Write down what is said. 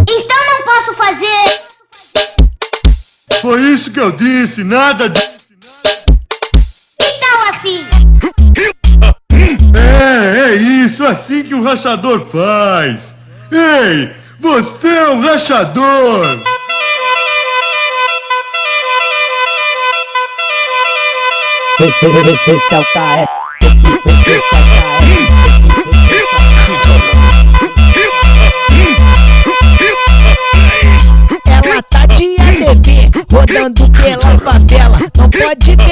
Então não posso fazer. Foi isso que eu disse, nada de... Então assim. É isso, assim que um rachador faz. Ei, você é um rachador. Esse é o KS. Ela tá de ADV, rodando pela favela. Não pode ver